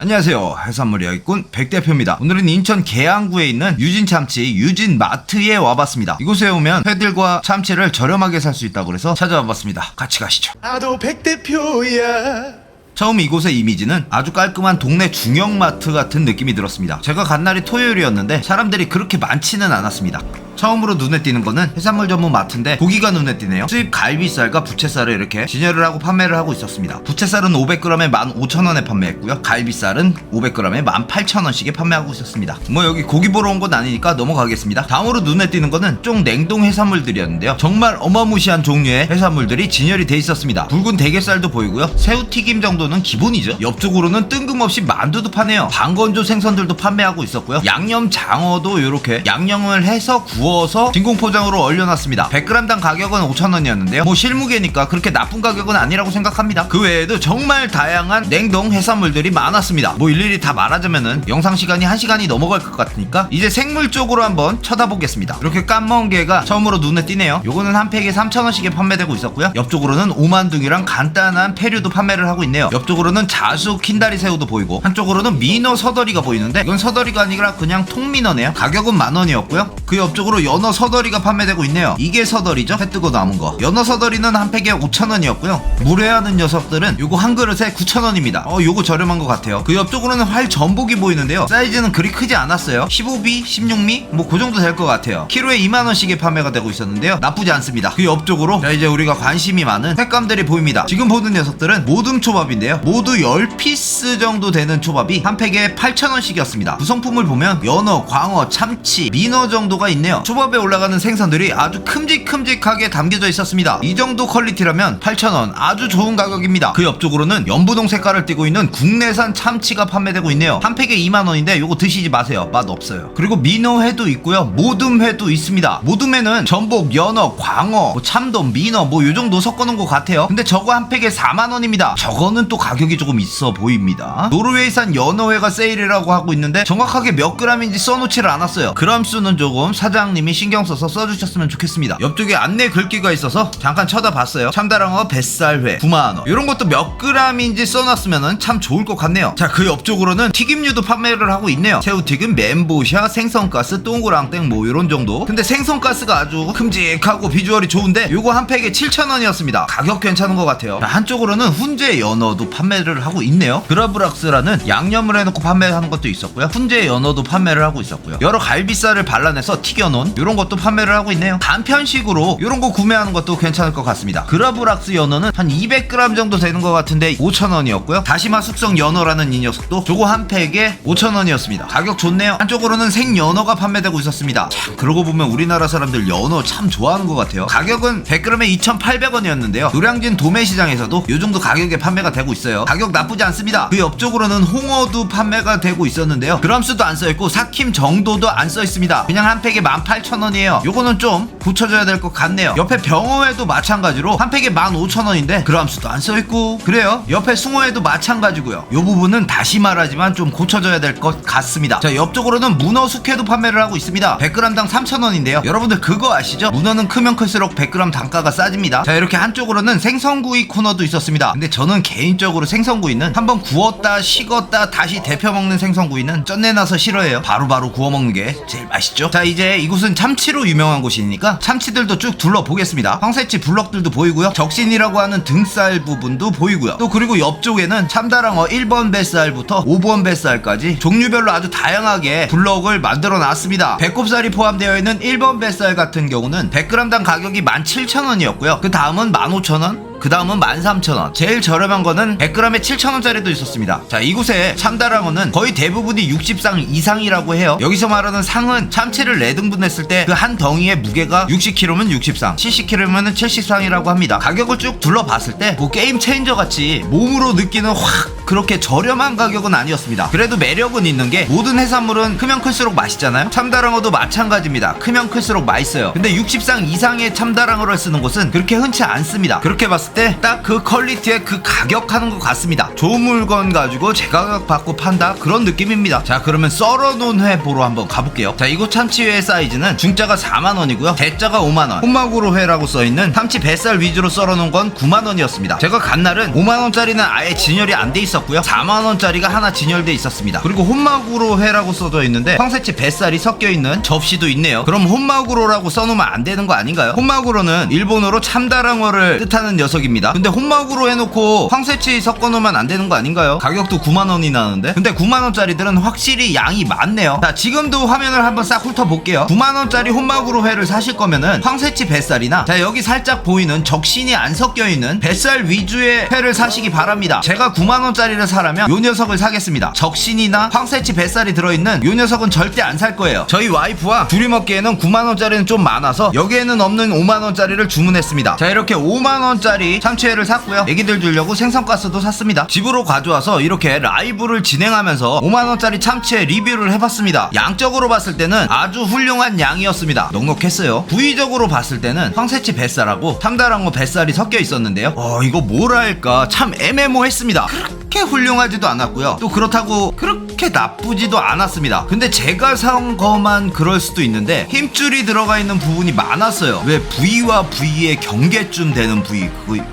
안녕하세요. 해산물 이야기꾼 백대표입니다. 오늘은 인천 계양구에 있는 유진참치 유진마트에 와봤습니다. 이곳에 오면 회들과 참치를 저렴하게 살 수 있다고 해서 찾아와봤습니다. 같이 가시죠. 나도 백대표야. 처음 이곳의 이미지는 아주 깔끔한 동네 중형마트 같은 느낌이 들었습니다. 제가 간 날이 토요일이었는데 사람들이 그렇게 많지는 않았습니다. 처음으로 눈에 띄는 거는 해산물 전문 마트인데 고기가 눈에 띄네요. 수입 갈비살과 부채살을 이렇게 진열을 하고 판매를 하고 있었습니다. 부채살은 500g에 15,000원에 판매했고요. 갈비살은 500g에 18,000원씩에 판매하고 있었습니다. 뭐 여기 고기 보러 온 건 아니니까 넘어가겠습니다. 다음으로 눈에 띄는 거는 좀 냉동 해산물들이었는데요. 정말 어마무시한 종류의 해산물들이 진열이 돼 있었습니다. 붉은 대게살도 보이고요. 새우튀김 정도는 기본이죠. 옆쪽으로는 뜬금없이 만두도 파네요. 방건조 생선들도 판매하고 있었고요. 양념 장어도 이렇게 양념을 해서 구워서 진공포장으로 얼려놨습니다. 100g당 가격은 5,000원이었는데요. 뭐 실무게니까 그렇게 나쁜 가격은 아니라고 생각합니다. 그 외에도 정말 다양한 냉동 해산물들이 많았습니다. 뭐 일일이 다 말하자면은 영상 시간이 1시간이 넘어갈 것 같으니까 이제 생물 쪽으로 한번 쳐다보겠습니다. 이렇게 까멍게가 처음으로 눈에 띄네요. 요거는 한 팩에 3,000원씩에 판매되고 있었고요. 옆쪽으로는 오만둥이랑 간단한 페류도 판매를 하고 있네요. 옆쪽으로는 자수 킨다리 새우도 보이고 한쪽으로는 민어 서더리가 보이는데 이건 서더리가 아니라 그냥 통민어네요. 가격은 10,000원이었고요. 그 옆쪽으로 연어 서더리가 판매되고 있네요. 이게 서더리죠? 회 뜨고 남은 거. 연어 서더리는 한 팩에 5,000원이었고요. 무례하는 녀석들은 요거 한 그릇에 9,000원입니다. 요거 저렴한 것 같아요. 그 옆쪽으로는 활 전복이 보이는데요. 사이즈는 그리 크지 않았어요. 15비, 16미? 뭐 그 정도 될 것 같아요. 키로에 20,000원씩에 판매가 되고 있었는데요. 나쁘지 않습니다. 그 옆쪽으로 자 이제 우리가 관심이 많은 색감들이 보입니다. 지금 보는 녀석들은 모듬초밥인데요. 모두 10피스 정도 되는 초밥이 한 팩에 8,000원씩이었습니다. 구성품을 보면 연어, 광어, 참치, 민어 정도가 있네요. 초밥에 올라가는 생선들이 아주 큼직큼직하게 담겨져 있었습니다. 이 정도 퀄리티라면 8,000원 아주 좋은 가격입니다. 그 옆쪽으로는 연분홍 색깔을 띠고 있는 국내산 참치가 판매되고 있네요. 한 팩에 20,000원인데 요거 드시지 마세요. 맛 없어요. 그리고 민어회도 있고요. 모듬회도 있습니다. 모듬회는 전복, 연어, 광어, 뭐 참돔, 민어 뭐 요정도 섞어놓은 것 같아요. 근데 저거 한 팩에 40,000원입니다. 저거는 또 가격이 조금 있어 보입니다. 노르웨이산 연어회가 세일이라고 하고 있는데 정확하게 몇 그램인지 써놓지를 않았어요. 그램 수는 조금 사장님이 신경 써서 써주셨으면 좋겠습니다. 옆쪽에 안내 글귀가 있어서 잠깐 쳐다봤어요. 참다랑어 뱃살회 90,000원. 이런 것도 몇 그램인지 써놨으면 참 좋을 것 같네요. 자, 그 옆쪽으로는 튀김류도 판매를 하고 있네요. 새우튀김, 멘보샤, 생선가스, 동그랑땡 뭐 이런 정도. 근데 생선가스가 아주 큼직하고 비주얼이 좋은데 요거 한 팩에 7,000원이었습니다. 가격 괜찮은 것 같아요. 자, 한쪽으로는 훈제 연어도 판매를 하고 있네요. 그라브락스라는 양념을 해놓고 판매하는 것도 있었고요. 훈제 연어도 판매를 하고 있었고요. 여러 갈비살을 발라내서 튀겨놓은 이런 것도 판매를 하고 있네요. 간편식으로 이런 거 구매하는 것도 괜찮을 것 같습니다. 그라브락스 연어는 한 200g 정도 되는 것 같은데 5,000원이었고요. 다시마 숙성 연어라는 이 녀석도 저거 한 팩에 5,000원이었습니다. 가격 좋네요. 한쪽으로는 생연어가 판매되고 있었습니다. 참 그러고 보면 우리나라 사람들 연어 참 좋아하는 것 같아요. 가격은 100g에 2,800원이었는데요. 노량진 도매시장에서도 요 정도 가격에 판매가 되고 있어요. 가격 나쁘지 않습니다. 그 옆쪽으로는 홍어도 판매가 되고 있었는데요. 그람수도 안 써있고 삭힘 정도도 안 써있습니다. 그냥 한 팩에 18,000원이에요. 요거는 좀 고쳐줘야 될 것 같네요. 옆에 병어회도 마찬가지로 한 팩에 15,000원인데 그람수도 안 써있고 그래요. 옆에 숭어회도 마찬가지고요. 요 부분은 다시 말하지만 좀 고쳐줘야 될 것 같습니다. 자, 옆쪽으로는 문어 숙회도 판매를 하고 있습니다. 100g당 3,000원인데요. 여러분들 그거 아시죠? 문어는 크면 클수록 100g 단가가 싸집니다. 자, 이렇게 한쪽으로는 생선구이 코너도 있었습니다. 근데 저는 개인적으로 생선구이는 한번 구웠다 식었다 다시 데펴 먹는 생선구이는 쩐내나서 싫어해요. 바로바로 구워 먹는 게 제일 맛있죠. 자, 이제 이곳은 참치로 유명한 곳이니까 참치들도 쭉 둘러보겠습니다. 황새치 블럭들도 보이고요. 적신이라고 하는 등살 부분도 보이고요. 또 그리고 옆쪽에는 참다랑어 1번 뱃살부터 5번 뱃살까지 종류별로 아주 다양하게 블럭을 만들어 놨습니다. 배꼽살이 포함되어 있는 1번 뱃살 같은 경우는 100g당 가격이 17,000원이었고요. 그 다음은 15,000원, 그 다음은 13,000원. 제일 저렴한 거는 100g에 7,000원짜리도 있었습니다. 자, 이곳에 참다랑어는 거의 대부분이 60상 이상이라고 해요. 여기서 말하는 상은 참치를 4등분했을 때 그 한 덩이의 무게가 60kg면 60상, 70kg면 70상이라고 합니다. 가격을 쭉 둘러봤을 때 뭐 게임 체인저 같이 몸으로 느끼는 확 그렇게 저렴한 가격은 아니었습니다. 그래도 매력은 있는 게 모든 해산물은 크면 클수록 맛있잖아요. 참다랑어도 마찬가지입니다. 크면 클수록 맛있어요. 근데 60상 이상의 참다랑어를 쓰는 곳은 그렇게 흔치 않습니다. 그렇게 봤을 봤을 때 딱 그 퀄리티의 그 가격하는 것 같습니다. 좋은 물건 가지고 제 가격 받고 판다 그런 느낌입니다. 자, 그러면 썰어놓은 회 보러 한번 가볼게요. 자, 이곳 참치회 사이즈는 중짜가 4만원이고요 대짜가 5만원, 혼마구로 회라고 써있는 참치 뱃살 위주로 썰어놓은 건 9만원이었습니다. 제가 간 날은 5만원짜리는 아예 진열이 안 돼 있었고요 4만원짜리가 하나 진열돼 있었습니다. 그리고 혼마구로 회라고 써져 있는데 황새치 뱃살이 섞여있는 접시도 있네요. 그럼 혼마구로라고 써놓으면 안 되는 거 아닌가요? 혼마구로는 일본어로 참다랑어를 뜻하는 녀석입니다. 근데 혼마구로 해놓고 황새치 섞어놓으면 안 되는 거 아닌가요? 가격도 9만원이 나는데. 근데 9만원짜리들은 확실히 양이 많네요. 자, 지금도 화면을 한번 싹 훑어볼게요. 9만원짜리 혼마구로 회를 사실 거면은 황새치 뱃살이나, 자, 여기 살짝 보이는 적신이 안 섞여있는 뱃살 위주의 회를 사시기 바랍니다. 제가 9만원짜리를 사라면 요 녀석을 사겠습니다. 적신이나 황새치 뱃살이 들어있는 요 녀석은 절대 안 살 거예요. 저희 와이프와 둘이 먹기에는 9만원짜리는 좀 많아서 여기에는 없는 5만원짜리를 주문했습니다. 자, 이렇게 5만원짜리 참치회를 샀고요 애기들 주려고 생선가스도 샀습니다. 집으로 가져와서 이렇게 라이브를 진행하면서 5만원짜리 참치회 리뷰를 해봤습니다. 양적으로 봤을 때는 아주 훌륭한 양이었습니다. 넉넉했어요. 부위적으로 봤을 때는 황새치 뱃살하고 참다랑어 뱃살이 섞여 있었는데요, 이거 뭐랄까 참 애매모했습니다. 그렇게 훌륭하지도 않았고요 또 그렇다고 그렇게 나쁘지도 않았습니다. 근데 제가 산 거만 그럴 수도 있는데 힘줄이 들어가 있는 부분이 많았어요. 왜 부위와 부위의 경계쯤 되는 부위,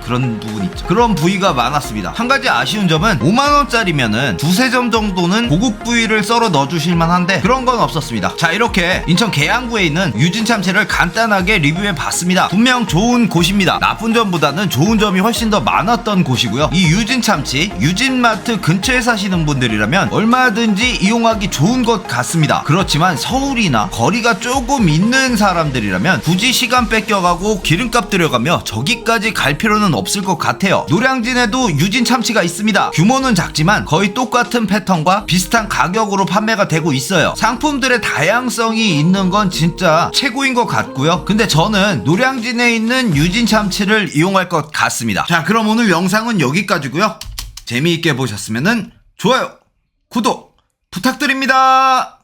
그런 부분 있죠. 그런 부위가 많았습니다. 한 가지 아쉬운 점은 5만원짜리면은 두세 점 정도는 고급 부위를 썰어 넣어주실만 한데 그런 건 없었습니다. 자, 이렇게 인천 계양구에 있는 유진참치를 간단하게 리뷰해 봤습니다. 분명 좋은 곳입니다. 나쁜 점보다는 좋은 점이 훨씬 더 많았던 곳이고요. 이 유진참치, 유진마트 근처에 사시는 분들이라면 얼마든지 이용하기 좋은 것 같습니다. 그렇지만 서울이나 거리가 조금 있는 사람들이라면 굳이 시간 뺏겨가고 기름값 들여가며 저기까지 갈 필요는 없을 것 같아요. 노량진에도 유진 참치가 있습니다. 규모는 작지만 거의 똑같은 패턴과 비슷한 가격으로 판매가 되고 있어요. 상품들의 다양성이 있는 건 진짜 최고인 것 같고요. 근데 저는 노량진에 있는 유진 참치를 이용할 것 같습니다. 자, 그럼 오늘 영상은 여기까지고요. 재미있게 보셨으면 좋아요, 구독 부탁드립니다.